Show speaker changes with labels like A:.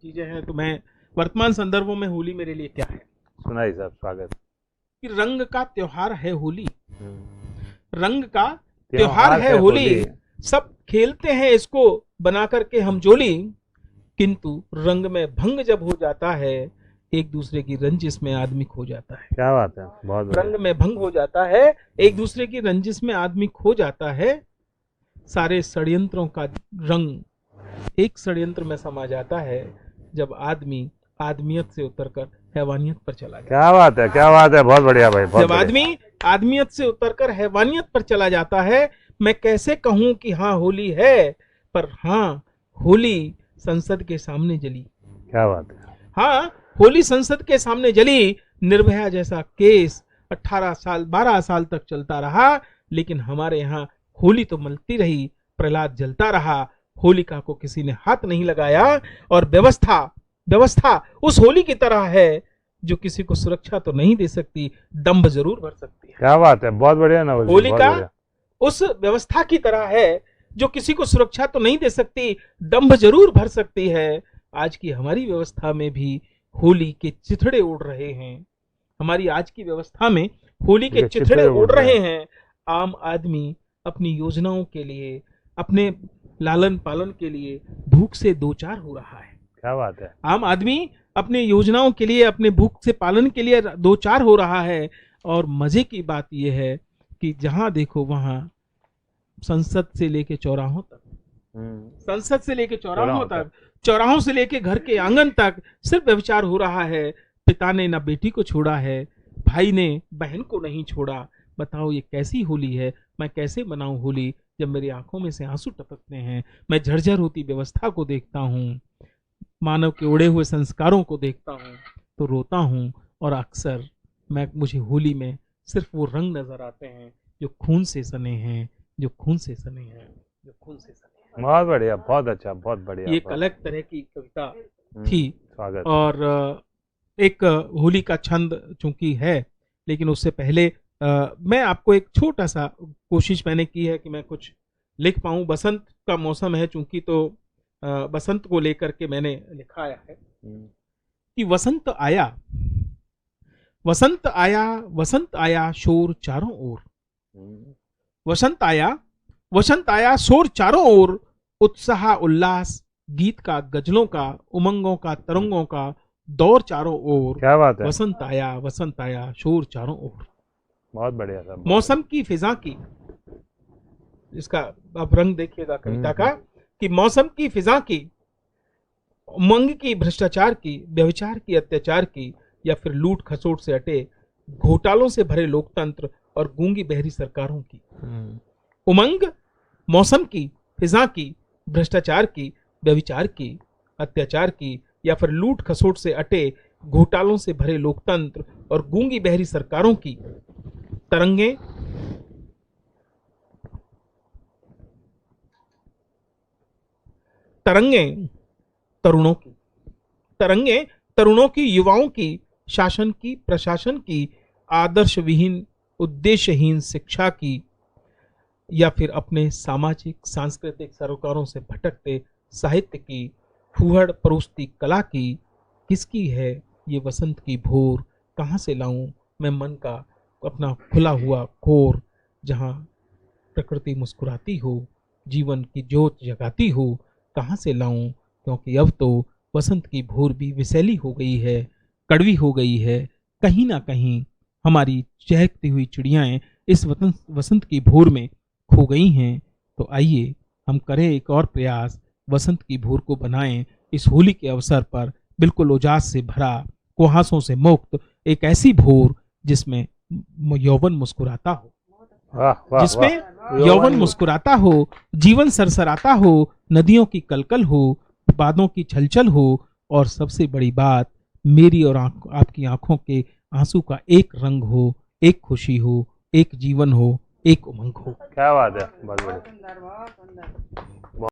A: चीजें हैं, तो मैं वर्तमान संदर्भों में होली मेरे लिए क्या है।
B: सुनाइए साहब, स्वागत।
A: कि रंग का त्योहार है होली,
B: हम्म।
A: रंग का त्योहार है होली, सब खेलते हैं इसको बना करके हम जोली, किंतु रंग में भंग जब हो जाता है, एक दूसरे की रंजिश में आदमी खो जाता है।
B: क्या बात है, बहुत बढ़िया।
A: रंग में भंग हो जाता है, एक दूसरे की रंजिश में आदमी खो जाता है, सारे षड्यंत्रों का रंग एक षड्यंत्र में समा जाता है, जब आदमी आदमियत से उतरकर हैवानियत पर चला जाता है।
B: क्या बात है, क्या बात है, बहुत बढ़िया भाई, बहुत
A: जब आदमी आदमियत से उतरकर हैवानियत पर चला जाता है, मैं कैसे कहूं कि हाँ होली है, पर हाँ होली संसद के सामने जली।
B: क्या बात है।
A: हाँ, होली संसद के सामने जली। निर्भया जैसा केस 18 साल 12 साल तक चलता रहा, लेकिन हमारे यहाँ होली तो मलती रही, प्रहलाद जलता रहा, होलिका को किसी ने हाथ नहीं लगाया। और व्यवस्था व्यवस्था उस होली की तरह है जो किसी को सुरक्षा तो नहीं दे सकती, दंभ जरूर भर सकती है।
B: क्या बात है, बहुत बढ़िया ना।
A: होलिका उस व्यवस्था की तरह है जो किसी को सुरक्षा तो नहीं दे सकती, दंभ जरूर भर सकती है। आज की हमारी व्यवस्था में भी होली के चिथड़े उड़ रहे हैं। हमारी आज की व्यवस्था में होली के चिथड़े उड़ रहे हैं। आम आदमी अपनी योजनाओं के लिए, अपने लालन पालन के लिए भूख से दो चार हो रहा है।
B: क्या बात है।
A: आम आदमी अपने योजनाओं के लिए, अपने भूख से पालन के लिए दो चार हो रहा है। और मजे की बात यह है कि जहां देखो वहां संसद से लेके चौराहों तक, संसद से लेके चौराहों तक, चौराहों से लेके घर के आंगन तक सिर्फ व्यभिचार हो रहा है। पिता ने ना बेटी को छोड़ा है, भाई ने बहन को नहीं छोड़ा। बताओ ये कैसी होली है। मैं कैसे मनाऊं होली जब मेरी आंखों में से आंसू टपकते हैं। मैं झरझर होती व्यवस्था को देखता हूँ, मानव के उड़े हुए संस्कारों को देखता हूँ तो रोता हूँ। और अक्सर मुझे होली में सिर्फ वो रंग नजर आते हैं जो खून से सने हैं, जो खून से सने हैं, जो खून से सने हैं।
B: बहुत बढ़िया, बहुत अच्छा, बहुत बढ़िया।
A: ये एक अलग तरह की कविता थी।
B: स्वागत।
A: और एक होली का छंद चूंकि है, लेकिन उससे पहले मैं आपको एक छोटा सा कोशिश मैंने की है कि मैं कुछ लिख पाऊं। बसंत का मौसम है चूंकि, तो बसंत को लेकर के मैंने लिखाया है कि वसंत आया, वसंत आया, वसंत आया शोर चारों ओर, वसंत आया, वसंत आया शोर चारों ओर, उत्साह उल्लास गीत का, गजलों का, उमंगों का, तरंगों का दौर चारों ओर।
B: क्या बात है।
A: वसंत आया शोर चारों ओर।
B: बहुत बढ़िया सब।
A: मौसम की फिजा की, इसका आप रंग देखिएगा कविता का, कि मौसम की फिजा की, उमंग की, भ्रष्टाचार की, व्यभिचार की, अत्याचार की, या फिर लूट खसोट से अटे घोटालों से भरे लोकतंत्र और गूंगी बहरी सरकारों की। उमंग मौसम की, फिजा की, भ्रष्टाचार की, व्यभिचार की, अत्याचार की, या फिर लूट खसोट से अटे घोटालों से भरे लोकतंत्र और गूंगी बहरी सरकारों की। तरंगे तरंगे तरुणों की, तरंगे तरुणों की, युवाओं की, शासन की, प्रशासन की, आदर्श विहीन उद्देश्यहीन शिक्षा की, या फिर अपने सामाजिक सांस्कृतिक सरोकारों से भटकते साहित्य की, फूहड़ परोसती कला की। किसकी है ये वसंत की भोर, कहाँ से लाऊं मैं मन का अपना खुला हुआ खोर, जहाँ प्रकृति मुस्कुराती हो, जीवन की जोत जगाती हो, कहाँ से लाऊं। क्योंकि अब तो वसंत की भोर भी विषैली हो गई है, कड़वी हो गई है। कहीं ना कहीं हमारी चहकती हुई चिड़ियाएं इस वसंत की भोर में खो गई हैं। तो आइए हम करें एक और प्रयास, वसंत की भोर को बनाएं इस होली के अवसर पर, बिल्कुल उजास से भरा, कुहासों से मुक्त एक ऐसी भोर जिसमें यौवन मुस्कुराता हो, जिसमें यौवन मुस्कुराता हो, जीवन सरसराता हो, नदियों की कलकल हो, बादों की छलचल हो, और सबसे बड़ी बात मेरी और आपकी आंखों के आंसू का एक रंग हो, एक खुशी हो, एक जीवन हो, एक उमंग हो।
B: क्या बात है, बहुत बढ़िया।